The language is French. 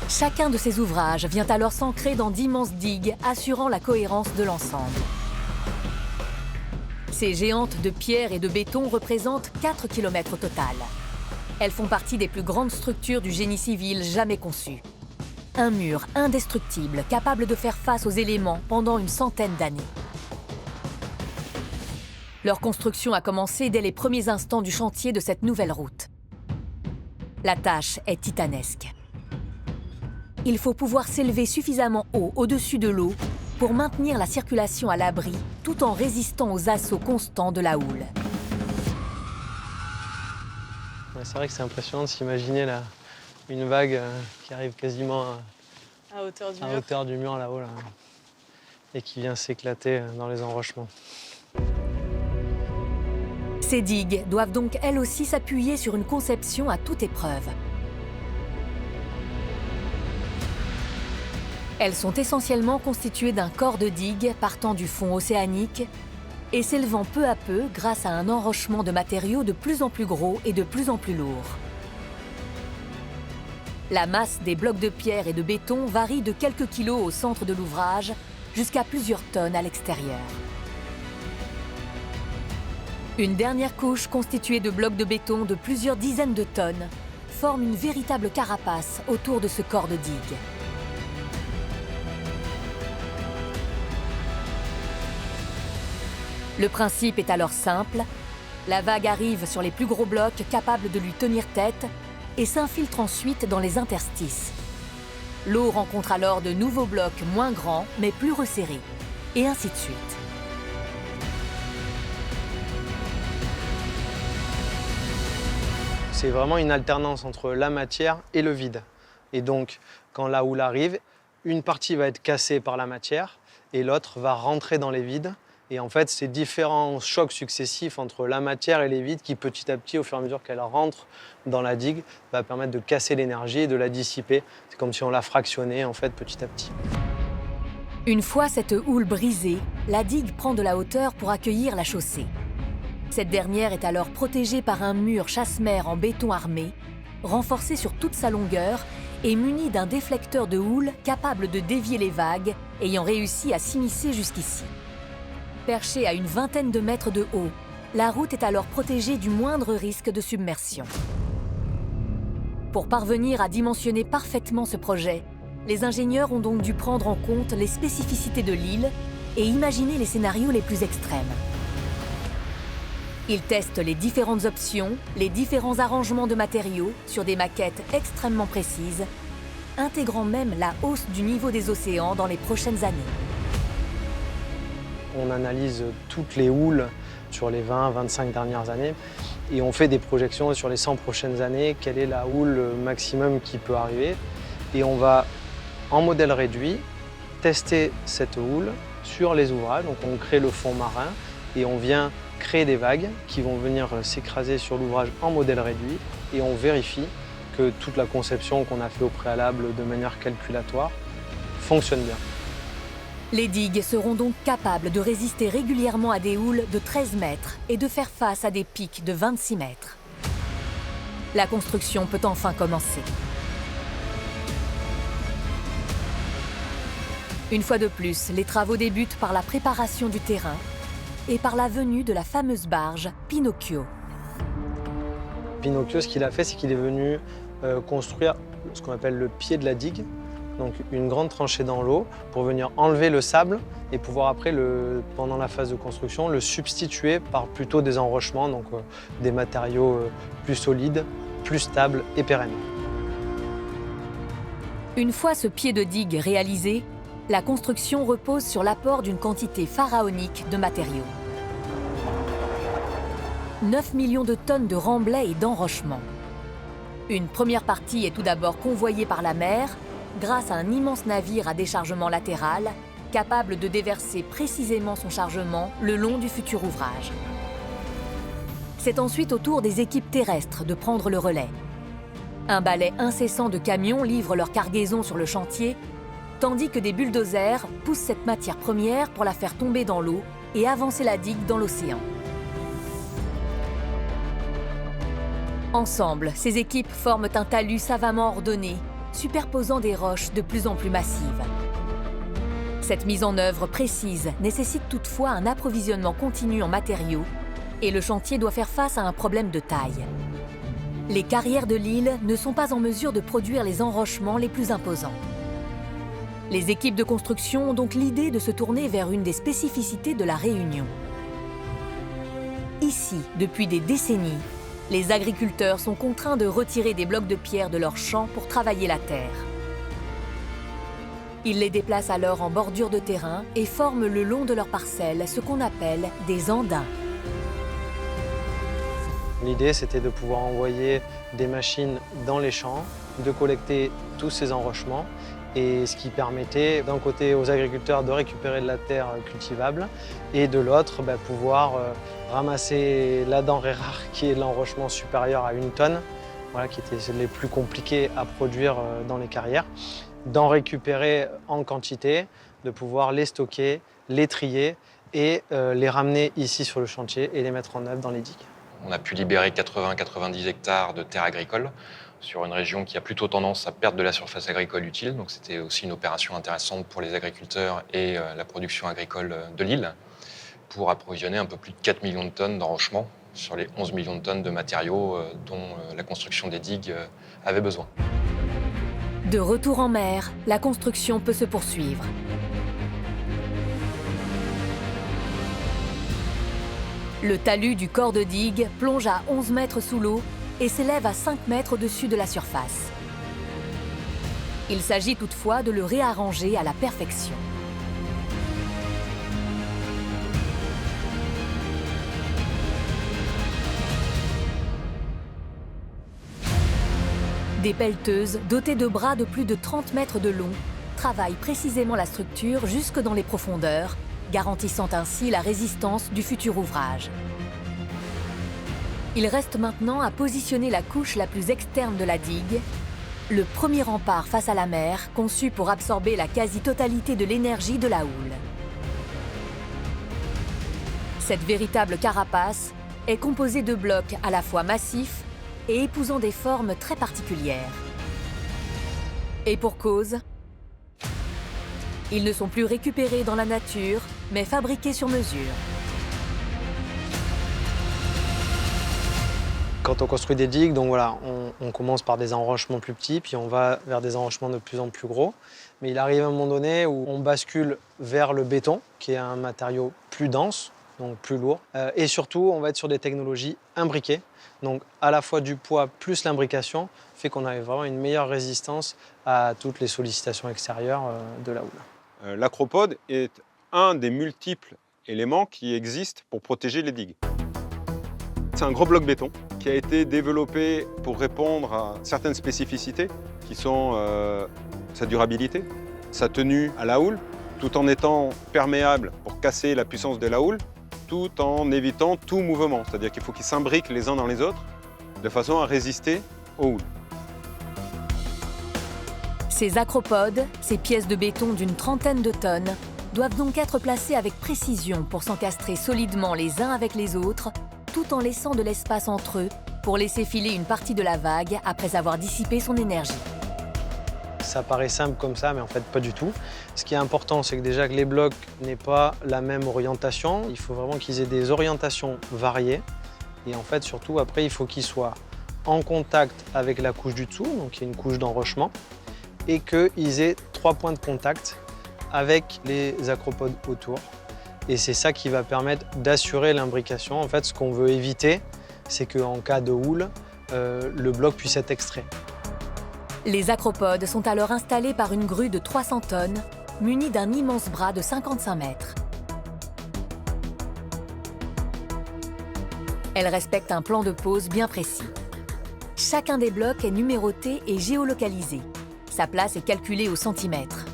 Chacun de ces ouvrages vient alors s'ancrer dans d'immenses digues assurant la cohérence de l'ensemble. Ces géantes de pierre et de béton représentent 4 km au total. Elles font partie des plus grandes structures du génie civil jamais conçues. Un mur indestructible capable de faire face aux éléments pendant une centaine d'années. Leur construction a commencé dès les premiers instants du chantier de cette nouvelle route. La tâche est titanesque. Il faut pouvoir s'élever suffisamment haut au-dessus de l'eau pour maintenir la circulation à l'abri tout en résistant aux assauts constants de la houle. Ouais, c'est vrai que c'est impressionnant de s'imaginer une vague qui arrive quasiment à hauteur du mur là-haut là, et qui vient s'éclater dans les enrochements. Ces digues doivent donc elles aussi s'appuyer sur une conception à toute épreuve. Elles sont essentiellement constituées d'un corps de digue partant du fond océanique et s'élevant peu à peu grâce à un enrochement de matériaux de plus en plus gros et de plus en plus lourds. La masse des blocs de pierre et de béton varie de quelques kilos au centre de l'ouvrage jusqu'à plusieurs tonnes à l'extérieur. Une dernière couche constituée de blocs de béton de plusieurs dizaines de tonnes forme une véritable carapace autour de ce corps de digue. Le principe est alors simple. La vague arrive sur les plus gros blocs capables de lui tenir tête et s'infiltre ensuite dans les interstices. L'eau rencontre alors de nouveaux blocs moins grands mais plus resserrés, et ainsi de suite. C'est vraiment une alternance entre la matière et le vide. Et donc, quand la houle arrive, une partie va être cassée par la matière et l'autre va rentrer dans les vides. Et en fait, ces différents chocs successifs entre la matière et les vides qui, petit à petit, au fur et à mesure qu'elle rentre dans la digue, va permettre de casser l'énergie et de la dissiper. C'est comme si on la fractionnait, en fait, petit à petit. Une fois cette houle brisée, la digue prend de la hauteur pour accueillir la chaussée. Cette dernière est alors protégée par un mur chasse-mer en béton armé, renforcé sur toute sa longueur et muni d'un déflecteur de houle capable de dévier les vagues, ayant réussi à s'immiscer jusqu'ici. Perchée à une vingtaine de mètres de haut, la route est alors protégée du moindre risque de submersion. Pour parvenir à dimensionner parfaitement ce projet, les ingénieurs ont donc dû prendre en compte les spécificités de l'île et imaginer les scénarios les plus extrêmes. Ils testent les différentes options, les différents arrangements de matériaux sur des maquettes extrêmement précises, intégrant même la hausse du niveau des océans dans les prochaines années. On analyse toutes les houles sur les 20-25 dernières années et on fait des projections sur les 100 prochaines années, quelle est la houle maximum qui peut arriver. Et on va, en modèle réduit, tester cette houle sur les ouvrages. Donc on crée le fond marin et on vient créer des vagues qui vont venir s'écraser sur l'ouvrage en modèle réduit et on vérifie que toute la conception qu'on a fait au préalable de manière calculatoire fonctionne bien. Les digues seront donc capables de résister régulièrement à des houles de 13 mètres et de faire face à des pics de 26 mètres. La construction peut enfin commencer. Une fois de plus, les travaux débutent par la préparation du terrain et par la venue de la fameuse barge Pinocchio. Pinocchio, ce qu'il a fait, c'est qu'il est venu construire ce qu'on appelle le pied de la digue, donc une grande tranchée dans l'eau pour venir enlever le sable et pouvoir après, pendant la phase de construction, le substituer par plutôt des enrochements, donc des matériaux plus solides, plus stables et pérennes. Une fois ce pied de digue réalisé, la construction repose sur l'apport d'une quantité pharaonique de matériaux. 9 millions de tonnes de remblais et d'enrochements. Une première partie est tout d'abord convoyée par la mer grâce à un immense navire à déchargement latéral capable de déverser précisément son chargement le long du futur ouvrage. C'est ensuite au tour des équipes terrestres de prendre le relais. Un balai incessant de camions livre leur cargaison sur le chantier, tandis que des bulldozers poussent cette matière première pour la faire tomber dans l'eau et avancer la digue dans l'océan. Ensemble, ces équipes forment un talus savamment ordonné, superposant des roches de plus en plus massives. Cette mise en œuvre précise nécessite toutefois un approvisionnement continu en matériaux et le chantier doit faire face à un problème de taille. Les carrières de l'île ne sont pas en mesure de produire les enrochements les plus imposants. Les équipes de construction ont donc l'idée de se tourner vers une des spécificités de la Réunion. Ici, depuis des décennies, les agriculteurs sont contraints de retirer des blocs de pierre de leurs champs pour travailler la terre. Ils les déplacent alors en bordure de terrain et forment le long de leurs parcelles ce qu'on appelle des andins. L'idée, c'était de pouvoir envoyer des machines dans les champs, de collecter tous ces enrochements, et ce qui permettait d'un côté aux agriculteurs de récupérer de la terre cultivable et de l'autre pouvoir ramasser la denrée rare qui est l'enrochement supérieur à 1 tonne, voilà, qui était les plus compliqués à produire dans les carrières, d'en récupérer en quantité, de pouvoir les stocker, les trier et les ramener ici sur le chantier et les mettre en œuvre dans les digues. On a pu libérer 80-90 hectares de terres agricoles sur une région qui a plutôt tendance à perdre de la surface agricole utile. Donc c'était aussi une opération intéressante pour les agriculteurs et la production agricole de l'île pour approvisionner un peu plus de 4 millions de tonnes d'enrochement sur les 11 millions de tonnes de matériaux dont la construction des digues avait besoin. De retour en mer, la construction peut se poursuivre. Le talus du corps de digue plonge à 11 mètres sous l'eau et s'élève à 5 mètres au-dessus de la surface. Il s'agit toutefois de le réarranger à la perfection. Des pelleteuses dotées de bras de plus de 30 mètres de long travaillent précisément la structure jusque dans les profondeurs, garantissant ainsi la résistance du futur ouvrage. Il reste maintenant à positionner la couche la plus externe de la digue, le premier rempart face à la mer conçu pour absorber la quasi-totalité de l'énergie de la houle. Cette véritable carapace est composée de blocs à la fois massifs et épousant des formes très particulières. Et pour cause, ils ne sont plus récupérés dans la nature, mais fabriqués sur mesure. Quand on construit des digues, donc voilà, on commence par des enrochements plus petits, puis on va vers des enrochements de plus en plus gros. Mais il arrive un moment donné où on bascule vers le béton, qui est un matériau plus dense, donc plus lourd. Et surtout, on va être sur des technologies imbriquées. Donc à la fois du poids plus l'imbrication fait qu'on a vraiment une meilleure résistance à toutes les sollicitations extérieures de la houle. L'acropode est un des multiples éléments qui existent pour protéger les digues. C'est un gros bloc béton qui a été développé pour répondre à certaines spécificités qui sont sa durabilité, sa tenue à la houle, tout en étant perméable pour casser la puissance de la houle, tout en évitant tout mouvement. C'est-à-dire qu'il faut qu'ils s'imbriquent les uns dans les autres de façon à résister aux houles. Ces acropodes, ces pièces de béton d'une trentaine de tonnes, doivent donc être placées avec précision pour s'encastrer solidement les uns avec les autres, tout en laissant de l'espace entre eux pour laisser filer une partie de la vague après avoir dissipé son énergie. Ça paraît simple comme ça, mais en fait pas du tout. Ce qui est important, c'est que déjà que les blocs n'aient pas la même orientation. Il faut vraiment qu'ils aient des orientations variées. Et en fait, surtout, après, il faut qu'ils soient en contact avec la couche du dessous, donc il y a une couche d'enrochement, et qu'ils aient 3 points de contact avec les acropodes autour. Et c'est ça qui va permettre d'assurer l'imbrication. En fait, ce qu'on veut éviter, c'est qu'en cas de houle, le bloc puisse être extrait. Les acropodes sont alors installés par une grue de 300 tonnes, munie d'un immense bras de 55 mètres. Elles respectent un plan de pose bien précis. Chacun des blocs est numéroté et géolocalisé. Sa place est calculée au centimètre.